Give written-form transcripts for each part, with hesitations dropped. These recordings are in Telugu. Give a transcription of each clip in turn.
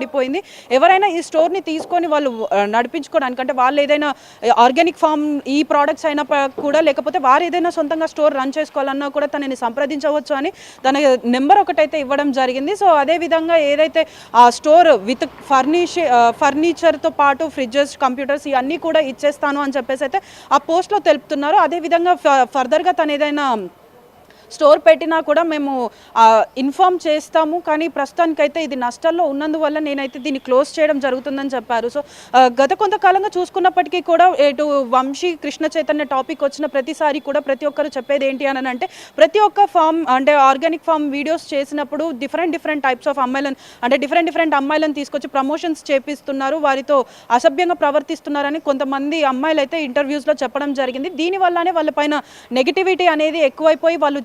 పడిపోయింది. ఎవరైనా ఈ స్టోర్‌ని తీసుకొని వాళ్ళు నడిపించుకోవడానికి అంటే వాళ్ళు ఏదైనా ఆర్గానిక్ ఫార్మ్ ఈ ప్రొడక్ట్స్ అయినా కూడా లేకపోతే వారు ఏదైనా సొంతంగా స్టోర్ రన్ చేసుకోవాలన్నా కూడా తనని సంప్రదించవచ్చు అని తన నెంబర్ ఒకటైతే ఇవ్వడం జరిగింది. సో అదే విధంగా ఏదైతే ఆ స్టోర్ విత్ ఫర్నిచర్‌తో పాటు ఫ్రిడ్జెస్, కంప్యూటర్స్ ఇవన్నీ కూడా ఇచ్చేస్తాను అని చెప్పేసి అయితే ఆ పోస్ట్‌లో తెలుపుతున్నారు. అదే విధంగా ఫర్దర్‌గా తను ఏదైనా స్టోర్ పెట్టినా కూడా మేము ఇన్ఫార్మ్ చేస్తాము. కానీ ప్రస్తుతానికైతే ఇది నష్టాల్లో ఉన్నందువల్ల నేనైతే దీన్ని క్లోజ్ చేయడం జరుగుతుందని చెప్పారు. సో గత కొంతకాలంగా చూసుకున్నప్పటికీ కూడా ఇటు వంశీ, కృష్ణ చైతన్య టాపిక్ వచ్చిన ప్రతిసారి కూడా ప్రతి ఒక్కరు చెప్పేది ఏంటి అని అంటే ప్రతి ఒక్క ఫామ్ అంటే ఆర్గానిక్ ఫామ్ వీడియోస్ చేసినప్పుడు డిఫరెంట్ టైప్స్ ఆఫ్ అమ్మాయిలను అంటే డిఫరెంట్ అమ్మాయిలను తీసుకొచ్చి ప్రమోషన్స్ చేపిస్తున్నారు, వారితో అసభ్యంగా ప్రవర్తిస్తున్నారని కొంతమంది అమ్మాయిలు అయితే ఇంటర్వ్యూస్లో చెప్పడం జరిగింది. దీనివల్లనే వాళ్ళపైన నెగిటివిటీ అనేది ఎక్కువైపోయి వాళ్ళు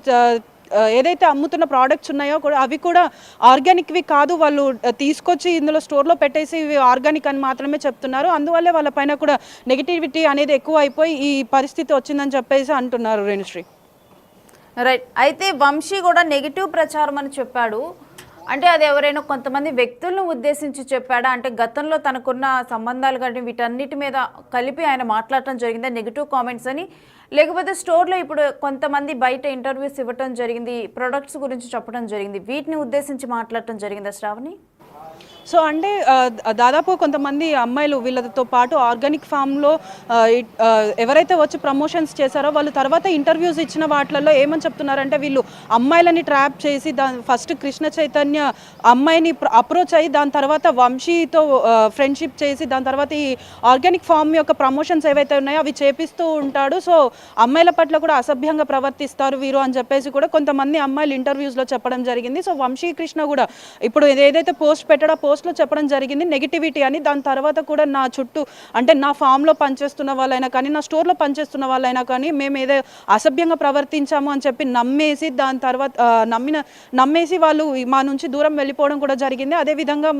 ఏదైతే అమ్ముతున్న ప్రోడక్ట్స్ ఉన్నాయో కూడా అవి కూడా ఆర్గానిక్వి కాదు, వాళ్ళు తీసుకొచ్చి ఇందులో స్టోర్లో పెట్టేసి ఇవి ఆర్గానిక్ అని మాత్రమే చెప్తున్నారు. అందువల్లే వాళ్ళపైన కూడా నెగిటివిటీ అనేది ఎక్కువ అయిపోయి ఈ పరిస్థితి వచ్చిందని చెప్పేసి అంటున్నారు రేణుశ్రీ. రైట్. అయితే వంశీ కూడా నెగిటివ్ ప్రచారం అని చెప్పాడు. అంటే అది ఎవరైనా కొంతమంది వ్యక్తులను ఉద్దేశించి చెప్పాడా, అంటే గతంలో తనకున్న సంబంధాలు కానీ వీటన్నిటి మీద కలిపి ఆయన మాట్లాడటం జరిగిందా నెగిటివ్ కామెంట్స్ అని, లేకపోతే స్టోర్లో ఇప్పుడు కొంతమంది బయట ఇంటర్వ్యూస్ ఇవ్వటం జరిగింది, ప్రొడక్ట్స్ గురించి చెప్పడం జరిగింది, వీటిని ఉద్దేశించి మాట్లాడటం జరిగిందా శ్రావణి? సో అంటే దాదాపు కొంతమంది అమ్మాయిలు వీళ్ళతో పాటు ఆర్గానిక్ ఫామ్లో ఎవరైతే వచ్చి ప్రమోషన్స్ చేశారో వాళ్ళు తర్వాత ఇంటర్వ్యూస్ ఇచ్చిన వాటిల్లో ఏమని చెప్తున్నారంటే వీళ్ళు అమ్మాయిలని ట్రాప్ చేసి ఫస్ట్ కృష్ణ చైతన్య అమ్మాయిని అప్రోచ్ అయ్యి దాని తర్వాత వంశీతో ఫ్రెండ్షిప్ చేసి దాని తర్వాత ఈ ఆర్గానిక్ ఫామ్ యొక్క ప్రమోషన్స్ ఏవైతే ఉన్నాయో అవి చేపిస్తూ ఉంటాడు. సో అమ్మాయిల పట్ల కూడా అసభ్యంగా ప్రవర్తిస్తారు వీరు అని చెప్పేసి కూడా కొంతమంది అమ్మాయిలు ఇంటర్వ్యూస్లో చెప్పడం జరిగింది. సో వంశీ కృష్ణ కూడా ఇప్పుడు ఏదైతే పోస్ట్ పెట్టాడో పోస్ట్లో చెప్పడం జరిగింది నెగిటివిటీ అని. దాని తర్వాత కూడా నా చుట్టూ అంటే నా ఫామ్లో పనిచేస్తున్న వాళ్ళైనా కానీ నా స్టోర్లో పనిచేస్తున్న వాళ్ళైనా కానీ మేము ఏదో అసభ్యంగా ప్రవర్తించాము అని చెప్పి నమ్మేసి దాని తర్వాత నమ్మేసి వాళ్ళు మా నుంచి దూరం వెళ్ళిపోవడం కూడా జరిగింది. అదేవిధంగా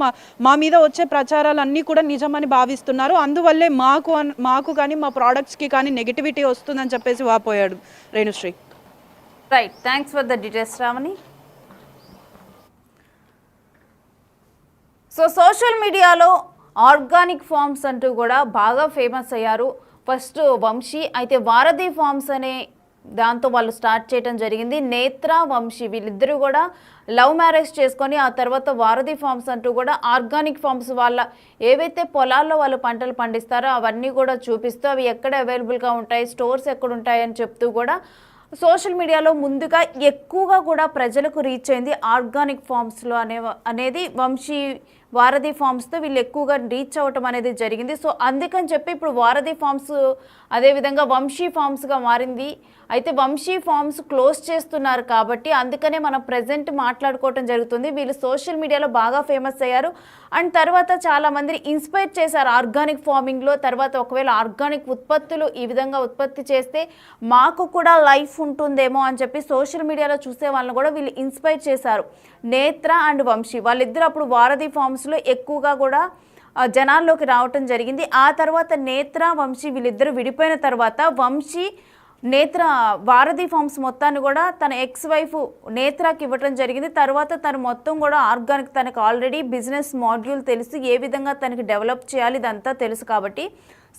మా మీద వచ్చే ప్రచారాలన్నీ కూడా నిజమని భావిస్తున్నారు. అందువల్లే మాకు కానీ మా ప్రోడక్ట్స్కి కానీ నెగిటివిటీ వస్తుందని చెప్పేసి వాపోయాడు Renusri. Right, thanks for the details Sravani. So social మీడియాలో ఆర్గానిక్ ఫార్మ్స్ అంటూ కూడా బాగా ఫేమస్ అయ్యారు. ఫస్ట్ వంశీ, అయితే వారధి ఫార్మ్స్ అనే దాంతో వాళ్ళు స్టార్ట్ చేయడం జరిగింది. నేత్ర, వంశీ వీళ్ళిద్దరూ కూడా లవ్ మ్యారేజ్ చేసుకొని ఆ తర్వాత వారధి ఫార్మ్స్ అంటూ కూడా ఆర్గానిక్ ఫార్మ్స్ వాళ్ళ ఏవైతే పొలాల్లో వాళ్ళు పంటలు పండిస్తారో అవన్నీ కూడా చూపిస్తూ అవి ఎక్కడ అవైలబుల్గా ఉంటాయి, స్టోర్స్ ఎక్కడ ఉంటాయి అని చెప్తూ కూడా సోషల్ మీడియాలో ముందుగా ఎక్కువగా కూడా ప్రజలకు రీచ్ అయింది ఆర్గానిక్ ఫార్మ్స్లో అనేది వంశీ వారధి ఫార్మ్స్తో వీళ్ళు ఎక్కువగా రీచ్ అవ్వటం అనేది జరిగింది. సో అందుకని చెప్పి ఇప్పుడు వారధి ఫార్మ్స్ అదేవిధంగా వంశీ ఫార్మ్స్గా మారింది. అయితే వంశీ ఫార్మ్స్ క్లోజ్ చేస్తున్నారు కాబట్టి అందుకనే మనం ప్రజెంట్ మాట్లాడుకోవటం జరుగుతుంది. వీళ్ళు సోషల్ మీడియాలో బాగా ఫేమస్ అయ్యారు అండ్ తర్వాత చాలామందిని ఇన్స్పైర్ చేశారు ఆర్గానిక్ ఫార్మింగ్లో. తర్వాత ఒకవేళ ఆర్గానిక్ ఉత్పత్తులు ఈ విధంగా ఉత్పత్తి చేస్తే మాకు కూడా లైఫ్ ఉంటుందేమో అని చెప్పి సోషల్ మీడియాలో చూసే వాళ్ళని కూడా వీళ్ళు ఇన్స్పైర్ చేశారు. నేత్ర అండ్ వంశీ వాళ్ళిద్దరు అప్పుడు వారధి ఫార్మ్స్లో ఎక్కువగా కూడా జనాల్లోకి రావటం జరిగింది. ఆ తర్వాత నేత్ర, వంశీ వీళ్ళిద్దరూ విడిపోయిన తర్వాత వంశీ నేత్ర వారధి ఫార్మ్స్ మొత్తాన్ని కూడా తన ఎక్స్ వైఫ్ నేత్రకి ఇవ్వటం జరిగింది. తర్వాత తను మొత్తం కూడా ఆర్గానిక్, తనకు ఆల్రెడీ బిజినెస్ మాడ్యూల్ తెలుసు, ఏ విధంగా తనకి డెవలప్ చేయాలి ఇదంతా తెలుసు కాబట్టి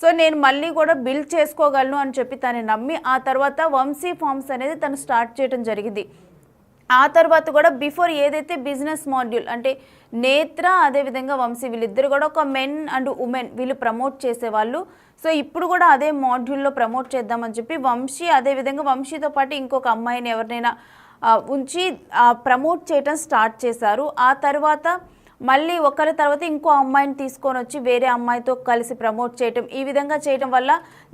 సో నేను మళ్ళీ కూడా బిల్డ్ చేసుకోగలను అని చెప్పి తను నమ్మి ఆ తర్వాత వంశీ ఫార్మ్స్ అనేది తను స్టార్ట్ చేయడం జరిగింది. ఆ తర్వాత కూడా బిఫోర్ ఏదైతే బిజినెస్ మాడ్యూల్ అంటే నేత్ర అదేవిధంగా వంశీ వీళ్ళిద్దరు కూడా ఒక మెన్ అండ్ ఉమెన్ వీళ్ళు ప్రమోట్ చేసేవాళ్ళు. సో ఇప్పుడు కూడా అదే మాడ్యూల్లో ప్రమోట్ చేద్దామని చెప్పి వంశీ అదేవిధంగా వంశీతో పాటు ఇంకొక అమ్మాయిని ఎవరినైనా ఉంచి ప్రమోట్ చేయటం స్టార్ట్ చేశారు. ఆ తర్వాత మళ్ళీ ఒకరి తర్వాత ఇంకో అమ్మాయిని తీసుకొని వచ్చి వేరే అమ్మాయితో కలిసి ప్రమోట్ చేయటం, ఈ విధంగా చేయటం వల్ల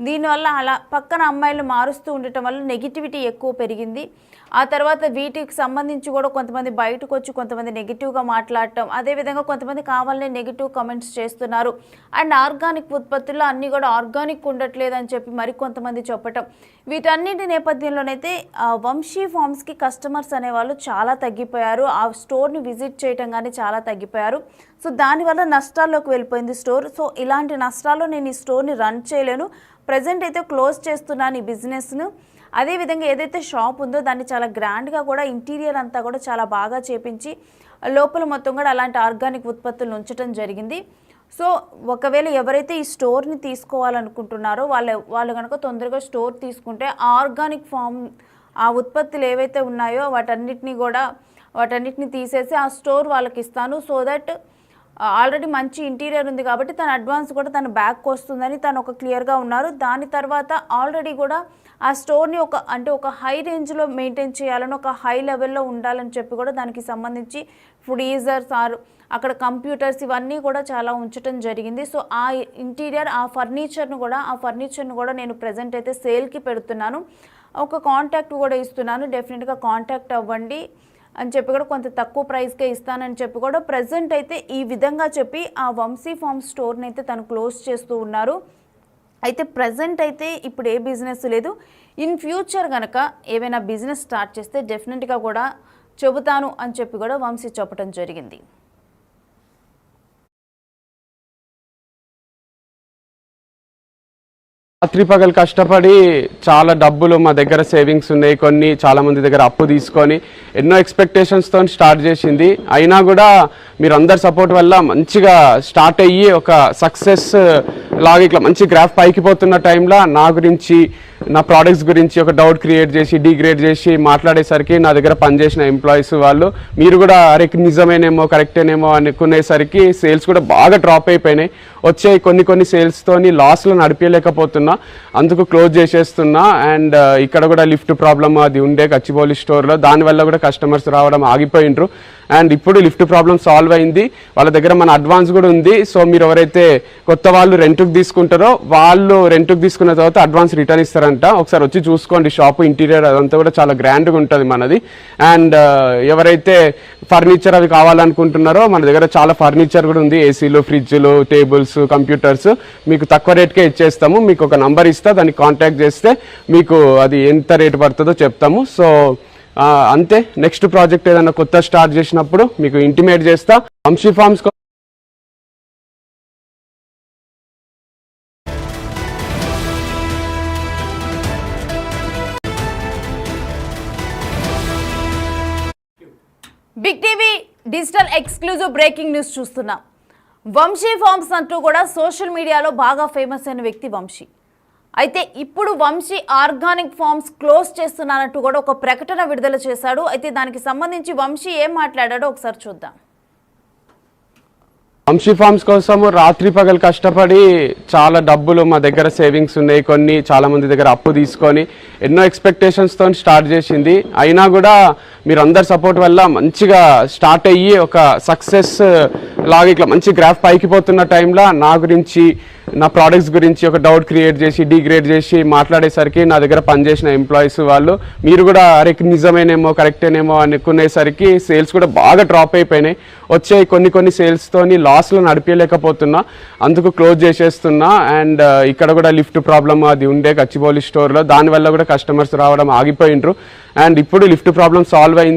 దీనివల్ల అలా పక్కన అమ్మాయిలు మారుస్తూ ఉండటం వల్ల నెగిటివిటీ ఎక్కువ పెరిగింది. ఆ తర్వాత వీటికి సంబంధించి కూడా కొంతమంది బయటకు వచ్చి కొంతమంది నెగిటివ్గా మాట్లాడటం, అదేవిధంగా కొంతమంది కావాలనే నెగిటివ్ కమెంట్స్ చేస్తున్నారు అండ్ ఆర్గానిక్ ఉత్పత్తుల్లో అన్నీ కూడా ఆర్గానిక్ ఉండట్లేదు అని చెప్పి మరికొంతమంది చెప్పటం, వీటన్నిటి నేపథ్యంలోనైతే వంశీ ఫార్మ్స్కి కస్టమర్స్ అనేవాళ్ళు చాలా తగ్గిపోయారు. ఆ స్టోర్ని విజిట్ చేయటం కానీ చాలా తగ్గిపోయారు. సో దానివల్ల నష్టాల్లోకి వెళ్ళిపోయింది స్టోర్. సో ఇలాంటి నష్టాల్లో నేను ఈ స్టోర్ని రన్ చేయలేను, ప్రజెంట్ అయితే క్లోజ్ చేస్తున్నాను ఈ బిజినెస్ను. అదేవిధంగా ఏదైతే షాప్ ఉందో దాన్ని చాలా గ్రాండ్గా కూడా ఇంటీరియర్ అంతా కూడా చాలా బాగా చేపించి లోపల మొత్తం కూడా అలాంటి ఆర్గానిక్ ఉత్పత్తులు ఉంచడం జరిగింది. సో ఒకవేళ ఎవరైతే ఈ స్టోర్ని తీసుకోవాలనుకుంటున్నారో వాళ్ళు కనుక తొందరగా స్టోర్ తీసుకుంటే ఆర్గానిక్ ఫామ్ ఆ ఉత్పత్తులు ఏవైతే ఉన్నాయో వాటన్నిటిని తీసేసి ఆ స్టోర్ వాళ్ళకి ఇస్తాను. సో దట్ ఆల్రెడీ మంచి ఇంటీరియర్ ఉంది కాబట్టి తన అడ్వాన్స్ కూడా తన బ్యాక్ వస్తుందని తను ఒక క్లియర్గా ఉన్నారు. దాని తర్వాత ఆల్రెడీ కూడా ఆ స్టోర్ని ఒక హై రేంజ్లో మెయింటైన్ చేయాలని, ఒక హై లెవెల్లో ఉండాలని చెప్పి కూడా దానికి సంబంధించి ఫ్రీజర్స్ అక్కడ కంప్యూటర్స్ ఇవన్నీ కూడా చాలా ఉంచడం జరిగింది. సో ఆ ఇంటీరియర్ ఆ ఫర్నిచర్ను కూడా నేను ప్రజెంట్ అయితే సేల్కి పెడుతున్నాను. ఒక కాంటాక్ట్ కూడా ఇస్తున్నాను, డెఫినెట్గా కాంటాక్ట్ అవ్వండి అని చెప్పి కూడా కొంత తక్కువ ప్రైస్కే ఇస్తానని చెప్పి కూడా ప్రజెంట్ అయితే ఈ విధంగా చెప్పి ఆ వంశీ ఫార్మ్ స్టోర్ని అయితే తను క్లోజ్ చేస్తూ ఉన్నారు. అయితే ప్రజెంట్ అయితే ఇప్పుడు ఏ బిజినెస్ లేదు. ఇన్ ఫ్యూచర్ కనుక ఏమైనా బిజినెస్ స్టార్ట్ చేస్తే డెఫినెట్గా కూడా చెబుతాను అని చెప్పి కూడా వంశీ చెప్పడం జరిగింది. రాత్రి పగలు కష్టపడి చాలా డబ్బులు మా దగ్గర సేవింగ్స్ ఉన్నాయి, కొన్ని చాలా మంది దగ్గర అప్పు తీసుకొని ఎన్నో ఎక్స్పెక్టేషన్స్తో స్టార్ట్ చేసింది. అయినా కూడా మీరు అందరి సపోర్ట్ వల్ల మంచిగా స్టార్ట్ అయ్యి ఒక సక్సెస్ లాగా ఇట్లా మంచి గ్రాఫ్ పైకి పోతున్న టైంలో నా గురించి, నా ప్రోడక్ట్స్ గురించి ఒక డౌట్ క్రియేట్ చేసి డిగ్రేడ్ చేసి మాట్లాడేసరికి నా దగ్గర పనిచేసిన ఎంప్లాయీస్ వాళ్ళు మీరు కూడా అరే నిజమేనేమో కరెక్టేనేమో అనుకునేసరికి సేల్స్ కూడా బాగా డ్రాప్ అయిపోయినాయి. వచ్చే కొన్ని సేల్స్తోని లాస్లో నడిపించలేకపోతున్నా, అందుకు క్లోజ్ చేసేస్తున్నా. అండ్ ఇక్కడ కూడా లిఫ్ట్ ప్రాబ్లమ్ అది ఉండే గచ్చిబౌలి స్టోర్లో, దానివల్ల కూడా కస్టమర్స్ రావడం ఆగిపోయినరు. అండ్ ఇప్పుడు లిఫ్ట్ ప్రాబ్లం సాల్వ్ అయింది, వాళ్ళ దగ్గర మన అడ్వాన్స్ కూడా ఉంది. సో మీరు ఎవరైతే కొత్త వాళ్ళు రెంట్కి తీసుకుంటారో వాళ్ళు రెంట్కి తీసుకున్న తర్వాత అడ్వాన్స్ రిటర్న్ ఇస్తారంట. ఒకసారి వచ్చి చూసుకోండి, షాపు ఇంటీరియర్ అదంతా కూడా చాలా గ్రాండ్గా ఉంటుంది మనది. అండ్ ఎవరైతే ఫర్నిచర్ అవి కావాలనుకుంటున్నారో మన దగ్గర చాలా ఫర్నిచర్ కూడా ఉంది, ఏసీలు, ఫ్రిడ్జ్లు, టేబుల్స్, కంప్యూటర్స్ మీకు తక్కువ రేట్కే ఇచ్చేస్తాము. మీకు ఒక నంబర్ ఇస్తా, దానికి కాంటాక్ట్ చేస్తే మీకు అది ఎంత రేటు పడుతుందో చెప్తాము. సో అంతే, నెక్స్ట్ ప్రాజెక్ట్ ఏదైనా కొత్త స్టార్ట్ చేసినప్పుడు మీకు ఇంటిమేట్ చేస్తా. Vamshi farms big TV digital exclusive breaking news చూస్తున్నాం. వంశీ ఫార్మ్స్ అంటూ కూడా సోషల్ మీడియాలో బాగా ఫేమస్ అయిన వ్యక్తి వంశీ. అయితే ఇప్పుడు వంశీ ఆర్గానిక్ ఫార్మ్స్ క్లోజ్ చేస్తున్నానంటూ కూడా ఒక ప్రకటన విడుదల చేశాడు. అయితే దానికి సంబంధించి వంశీ ఏం మాట్లాడాడో ఒకసారి చూద్దాం. వంశీ ఫార్మ్స్ కోసము రాత్రి పగలు కష్టపడి చాలా డబ్బులు మా దగ్గర సేవింగ్స్ ఉన్నాయి, కొన్ని చాలా మంది దగ్గర అప్పు తీసుకొని ఎన్నో ఎక్స్పెక్టేషన్స్తో స్టార్ట్ చేసింది. అయినా కూడా మీరు అందరి సపోర్ట్ వల్ల మంచిగా స్టార్ట్ అయ్యి ఒక సక్సెస్ లాగా ఇట్లా మంచి గ్రాఫ్ పైకి పోతున్న టైంలో నా గురించి, నా ప్రోడక్ట్స్ గురించి ఒక డౌట్ క్రియేట్ చేసి డిగ్రేడ్ చేసి మాట్లాడేసరికి నా దగ్గర పనిచేసిన ఎంప్లాయీస్ వాళ్ళు మీరు కూడా అరే నిజమేనేమో కరెక్టేనేమో అనుకునేసరికి సేల్స్ కూడా బాగా డ్రాప్ అయిపోయినాయి. వచ్చే కొన్ని సేల్స్తోని లాస్లో నడిపించలేకపోతున్నా, అందుకు క్లోజ్ చేసేస్తున్నా. అండ్ ఇక్కడ కూడా లిఫ్ట్ ప్రాబ్లమ్ అది ఉండే గచ్చిబౌలి స్టోర్లో, దానివల్ల కూడా కస్టమర్స్ రావడం ఆగిపోయినరు. అండ్ ఇప్పుడు లిఫ్ట్ ప్రాబ్లం సాల్వ్ అయింది.